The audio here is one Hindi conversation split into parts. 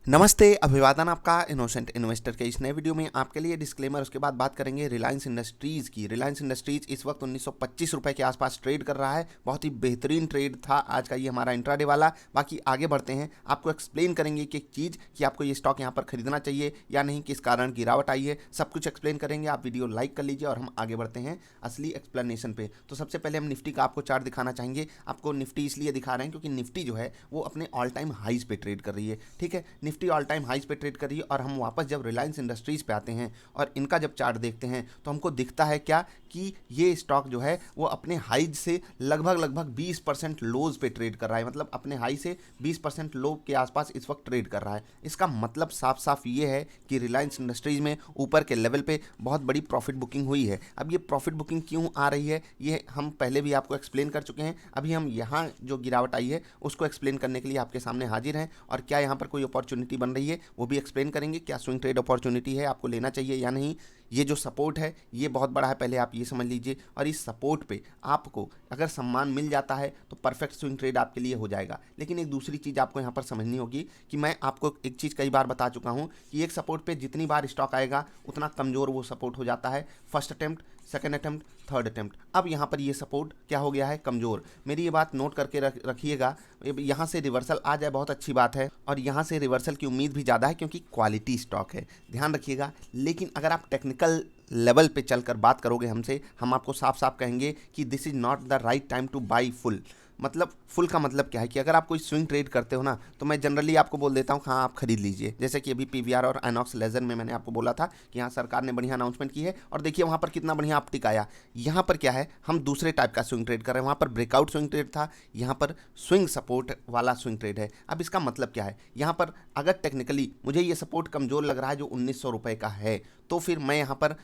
नमस्ते, अभिवादन आपका इनोसेंट इन्वेस्टर के इस नए वीडियो में आपके लिए डिस्क्लेमर। उसके बाद बात करेंगे रिलायंस इंडस्ट्रीज़ की। रिलायंस इंडस्ट्रीज़ इस वक्त 1925 रुपये के आसपास ट्रेड कर रहा है। बहुत ही बेहतरीन ट्रेड था आज का ये हमारा इंट्राडे वाला। बाकी आगे बढ़ते हैं, आपको एक्सप्लेन करेंगे कि एक चीज़ कि आपको ये स्टॉक यहाँ पर खरीदना चाहिए या नहीं, किस कारण गिरावट आई है, सब कुछ एक्सप्लेन करेंगे। आप वीडियो लाइक कर लीजिए और हम आगे बढ़ते हैं असली एक्सप्लेनेशन पे। तो सबसे पहले हम निफ्टी का आपको चार्ट दिखाना चाहेंगे। आपको निफ्टी इसलिए दिखा रहे हैं क्योंकि निफ्टी जो है वो अपने ऑल टाइम हाइज पे ट्रेड कर रही है। ठीक है, निफ्टी ऑल टाइम हाइज पे ट्रेड कर रही है और हम वापस जब रिलायंस इंडस्ट्रीज पे आते हैं और इनका जब चार्ट देखते हैं तो हमको दिखता है क्या कि ये स्टॉक जो है वो अपने हाइज से लगभग 20% लोज पे ट्रेड कर रहा है। मतलब अपने हाई से 20% लो के आसपास इस वक्त ट्रेड कर रहा है। इसका मतलब साफ साफ ये है कि रिलायंस इंडस्ट्रीज में ऊपर के लेवल पे बहुत बड़ी प्रॉफिट बुकिंग हुई है। अब ये प्रॉफिट बुकिंग क्यों आ रही है ये हम पहले भी आपको एक्सप्लेन कर चुके हैं। अभी हम यहाँ जो गिरावट आई है उसको एक्सप्लेन करने के लिए आपके सामने हाजिर हैं और क्या यहाँ पर कोई अपॉर्चुनिटी बन रही है वो भी एक्सप्लेन करेंगे। क्या स्विंग ट्रेड अपॉर्चुनिटी है, आपको लेना चाहिए या नहीं। ये जो सपोर्ट है ये बहुत बड़ा है, पहले आप ये समझ लीजिए। और इस सपोर्ट पे आपको अगर सम्मान मिल जाता है तो परफेक्ट स्विंग ट्रेड आपके लिए हो जाएगा। लेकिन एक दूसरी चीज़ आपको यहाँ पर समझनी होगी कि मैं आपको एक चीज़ कई बार बता चुका हूँ कि एक सपोर्ट पे जितनी बार स्टॉक आएगा उतना कमज़ोर वो सपोर्ट हो जाता है। First attempt, second attempt, third attempt. अब यहाँ पर ये सपोर्ट क्या हो गया है, कमज़ोर। मेरी ये बात नोट करके रखिएगा। यहाँ से रिवर्सल आ जाए बहुत अच्छी बात है और यहाँ से रिवर्सल की उम्मीद भी ज़्यादा है क्योंकि क्वालिटी स्टॉक है, ध्यान रखिएगा। लेकिन अगर आप टेक्निकल लेवल पे चलकर बात करोगे हमसे, हम आपको साफ साफ कहेंगे कि this is not the right time two by full. मतलब फुल का मतलब क्या है कि अगर आप कोई स्विंग ट्रेड करते हो ना तो मैं जनरली आपको बोल देता हूँ हाँ आप खरीद लीजिए। जैसे कि अभी पीवीआर और आइनॉक्स लेजर में मैंने आपको बोला था कि यहाँ सरकार ने बढ़िया अनाउंसमेंट की है और देखिए वहाँ पर कितना बढ़िया अपटिक आया। यहाँ पर क्या है, हम दूसरे टाइप का स्विंग ट्रेड कर रहे हैं। वहाँ पर ब्रेकआउट स्विंग ट्रेड था, यहाँ पर स्विंग सपोर्ट वाला स्विंग ट्रेड है। अब इसका मतलब क्या है, यहाँ पर अगर टेक्निकली मुझे ये सपोर्ट कमज़ोर लग रहा है जो 1900 रुपये का है, तो फिर मैं यहाँ पर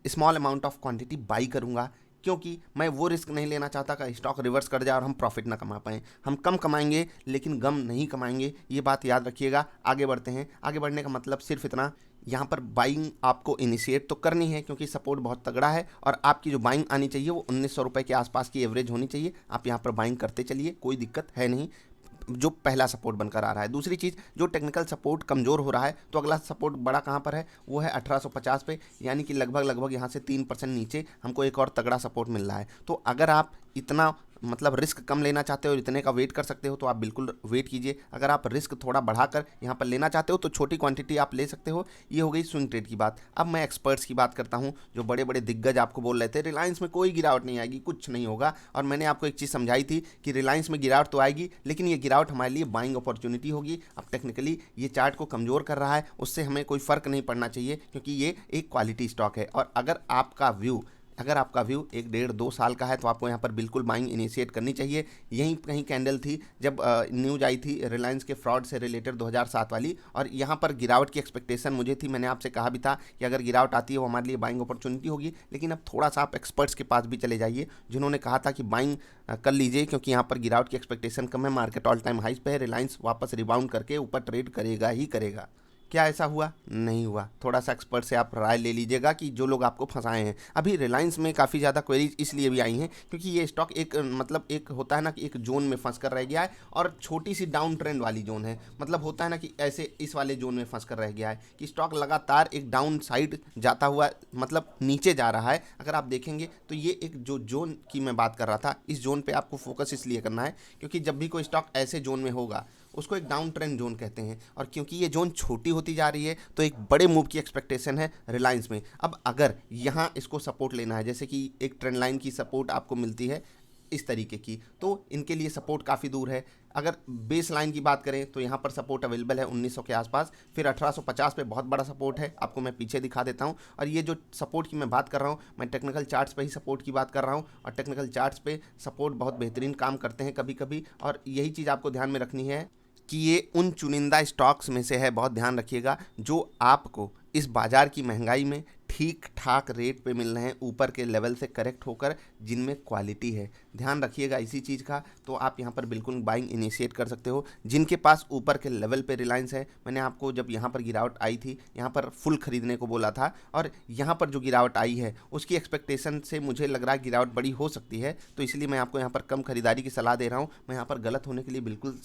small amount of quantity by करूँगा क्योंकि मैं वो रिस्क नहीं लेना चाहता कि स्टॉक रिवर्स कर जाए और हम प्रॉफिट ना कमा पाएँ। हम कम कमाएंगे लेकिन गम नहीं कमाएंगे, ये बात याद रखिएगा। आगे बढ़ते हैं। आगे बढ़ने का मतलब सिर्फ इतना, यहाँ पर बाइंग आपको इनिशिएट तो करनी है क्योंकि सपोर्ट बहुत तगड़ा है और आपकी जो बाइंग आनी चाहिए वो 1900 रुपये के आसपास की एवरेज होनी चाहिए। आप यहाँ पर बाइंग करते चलिए, कोई दिक्कत है नहीं, जो पहला सपोर्ट बनकर आ रहा है। दूसरी चीज़, जो टेक्निकल सपोर्ट कमज़ोर हो रहा है तो अगला सपोर्ट बड़ा कहाँ पर है, वो है 1850 पे, यानी कि लगभग यहाँ से 3% नीचे हमको एक और तगड़ा सपोर्ट मिल रहा है। तो अगर आप इतना मतलब रिस्क कम लेना चाहते हो और इतने का वेट कर सकते हो तो आप बिल्कुल वेट कीजिए। अगर आप रिस्क थोड़ा बढ़ाकर यहाँ पर लेना चाहते हो तो छोटी क्वांटिटी आप ले सकते हो। ये हो गई स्विंग ट्रेड की बात। अब मैं एक्सपर्ट्स की बात करता हूँ। जो बड़े बड़े दिग्गज आपको बोल रहे थे रिलायंस में कोई गिरावट नहीं आएगी, कुछ नहीं होगा, और मैंने आपको एक चीज़ समझाई थी कि रिलायंस में गिरावट तो आएगी लेकिन ये गिरावट हमारे लिए बाइंग अपॉर्चुनिटी होगी। अब टेक्निकली ये चार्ट को कमज़ोर कर रहा है, उससे हमें कोई फ़र्क नहीं पड़ना चाहिए क्योंकि ये एक क्वालिटी स्टॉक है। और अगर आपका व्यू 1-1.5-2 साल का है तो आपको यहाँ पर बिल्कुल बाइंग इनिशिएट करनी चाहिए। यहीं कहीं कैंडल थी जब न्यूज़ आई थी रिलायंस के फ्रॉड से रिलेटेड 2007 वाली, और यहाँ पर गिरावट की एक्सपेक्टेशन मुझे थी। मैंने आपसे कहा भी था कि अगर गिरावट आती है वो हमारे लिए बाइंग अपॉर्चुनिटी होगी। लेकिन अब थोड़ा सा आप एक्सपर्ट्स के पास भी चले जाइए जिन्होंने कहा था कि बाइंग कर लीजिए क्योंकि यहाँ पर गिरावट की एक्सपेक्टेशन कम है, मार्केट ऑल टाइम हाइज पे है, रिलायंस वापस रिबाउंड करके ऊपर ट्रेड करेगा ही करेगा। क्या ऐसा हुआ? नहीं हुआ। थोड़ा सा एक्सपर्ट से आप राय ले लीजिएगा कि जो लोग आपको फंसाए हैं। अभी रिलायंस में काफ़ी ज़्यादा क्वेरीज इसलिए भी आई हैं क्योंकि ये स्टॉक एक मतलब एक होता है ना कि एक जोन में फंस कर रह गया है और छोटी सी डाउन ट्रेंड वाली जोन है। मतलब होता है ना कि ऐसे इस वाले जोन में फंस कर रह गया है कि स्टॉक लगातार एक डाउन साइड जाता हुआ मतलब नीचे जा रहा है। अगर आप देखेंगे तो ये एक जो जोन की मैं बात कर रहा था, इस जोन पे आपको फोकस इसलिए करना है क्योंकि जब भी कोई स्टॉक ऐसे जोन में होगा उसको एक डाउन ट्रेंड जोन कहते हैं। और क्योंकि ये जोन छोटी होती जा रही है तो एक बड़े मूव की एक्सपेक्टेशन है रिलायंस में। अब अगर यहाँ इसको सपोर्ट लेना है, जैसे कि एक ट्रेंड लाइन की सपोर्ट आपको मिलती है इस तरीके की, तो इनके लिए सपोर्ट काफ़ी दूर है। अगर बेस लाइन की बात करें तो यहाँ पर सपोर्ट अवेलेबल है 1900 के आसपास, फिर 1850 पे बहुत बड़ा सपोर्ट है, आपको मैं पीछे दिखा देता हूँ। और ये जो सपोर्ट की मैं बात कर रहा हूँ, मैं टेक्निकल चार्ट्स पे ही सपोर्ट की बात कर रहा हूँ और टेक्निकल चार्ट्स पे सपोर्ट बहुत बेहतरीन काम करते हैं कभी कभी। और यही चीज़ आपको ध्यान में रखनी है कि ये उन चुनिंदा स्टॉक्स में से है, बहुत ध्यान रखिएगा, जो आपको इस बाज़ार की महंगाई में ठीक ठाक रेट पे मिल रहे हैं, ऊपर के लेवल से करेक्ट होकर, जिनमें क्वालिटी है। ध्यान रखिएगा इसी चीज़ का, तो आप यहाँ पर बिल्कुल बाइंग इनिशिएट कर सकते हो। जिनके पास ऊपर के लेवल पे रिलायंस है, मैंने आपको जब यहाँ पर गिरावट आई थी यहाँ पर फुल खरीदने को बोला था, और यहाँ पर जो गिरावट आई है उसकी एक्सपेक्टेशन से मुझे लग रहा है गिरावट बड़ी हो सकती है, तो इसलिए मैं आपको यहाँ पर कम खरीदारी की सलाह दे रहा हूँ। मैं यहाँ पर गलत होने के लिए बिल्कुल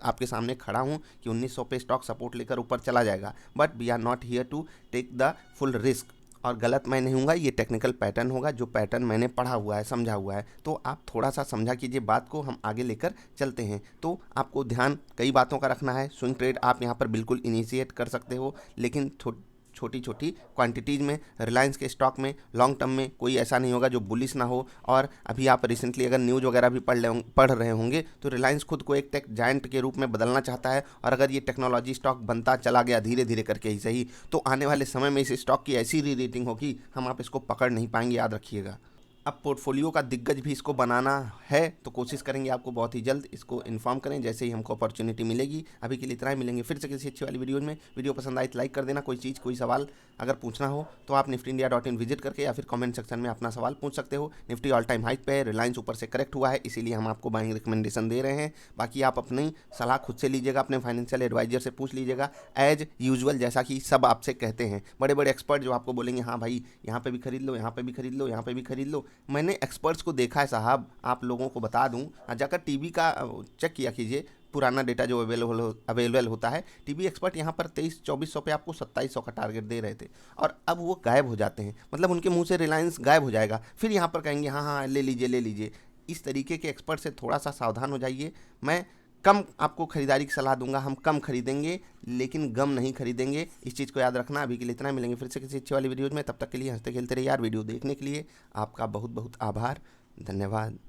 आपके सामने खड़ा हूँ कि 1900 पे स्टॉक सपोर्ट लेकर ऊपर चला जाएगा, but we are not here to take the full risk. और गलत मैं नहीं हूँगा, ये टेक्निकल पैटर्न होगा, जो पैटर्न मैंने पढ़ा हुआ है, समझा हुआ है, तो आप थोड़ा सा समझा कीजिए बात को, हम आगे लेकर चलते हैं। तो आपको ध्यान कई बातों का रखना है। स्विंग ट्रेड आप यहाँ पर बिल्कुल इनिशिएट कर सकते हो, लेकिन छोटी छोटी क्वांटिटीज़ में। रिलायंस के स्टॉक में लॉन्ग टर्म में कोई ऐसा नहीं होगा जो बुलिश ना हो। और अभी आप रिसेंटली अगर न्यूज़ वगैरह भी पढ़ रहे होंगे तो रिलायंस खुद को एक टेक जायंट के रूप में बदलना चाहता है, और अगर ये टेक्नोलॉजी स्टॉक बनता चला गया धीरे धीरे करके ही सही, तो आने वाले समय में इस स्टॉक की ऐसी री रेटिंग होगी हम आप इसको पकड़ नहीं पाएंगे, याद रखिएगा। अब पोर्टफोलियो का दिग्गज भी इसको बनाना है, तो कोशिश करेंगे आपको बहुत ही जल्द इसको इन्फॉर्म करें जैसे ही हमको अपॉर्चुनिटी मिलेगी। अभी के लिए इतना ही, मिलेंगे फिर से किसी अच्छी वाली वीडियो में। वीडियो पसंद आई तो लाइक कर देना। कोई चीज़ कोई सवाल अगर पूछना हो तो आप niftyindia.in विजिट करके या फिर कमेंट सेक्शन में अपना सवाल पूछ सकते हो। निफ्टी ऑल टाइम हाइट पे है, रिलायंस ऊपर से करेक्ट हुआ है, इसीलिए हम आपको बाइंग रिकमेंडेशन दे रहे हैं। बाकी आप अपनी सलाह खुद से लीजिएगा, अपने फाइनेंशियल एडवाइजर से पूछ लीजिएगा एज यूजुअल, जैसा कि सब आपसे कहते हैं। बड़े बड़े एक्सपर्ट जो आपको बोलेंगे हाँ भाई यहाँ पे भी खरीद लो, यहाँ पे भी खरीद लो, यहाँ पे भी खरीद लो, मैंने एक्सपर्ट्स को देखा है साहब। आप लोगों को बता दूं, जाकर टीवी का चेक किया कीजिए, पुराना डेटा जो अवेलेबल होता है। टीवी एक्सपर्ट यहाँ पर 2300-2400 पे आपको 2700 का टारगेट दे रहे थे, और अब वो गायब हो जाते हैं। मतलब उनके मुंह से रिलायंस गायब हो जाएगा, फिर यहाँ पर कहेंगे हाँ हाँ ले लीजिए ले लीजिए। इस तरीके के एक्सपर्ट से थोड़ा सा सावधान हो जाइए। मैं कम आपको खरीदारी की सलाह दूंगा, हम कम खरीदेंगे लेकिन गम नहीं खरीदेंगे, इस चीज़ को याद रखना। अभी के लिए इतना, मिलेंगे फिर से किसी अच्छी वाली वीडियोज़ में। तब तक के लिए हंसते खेलते रहिए यार। वीडियो देखने के लिए आपका बहुत बहुत आभार, धन्यवाद।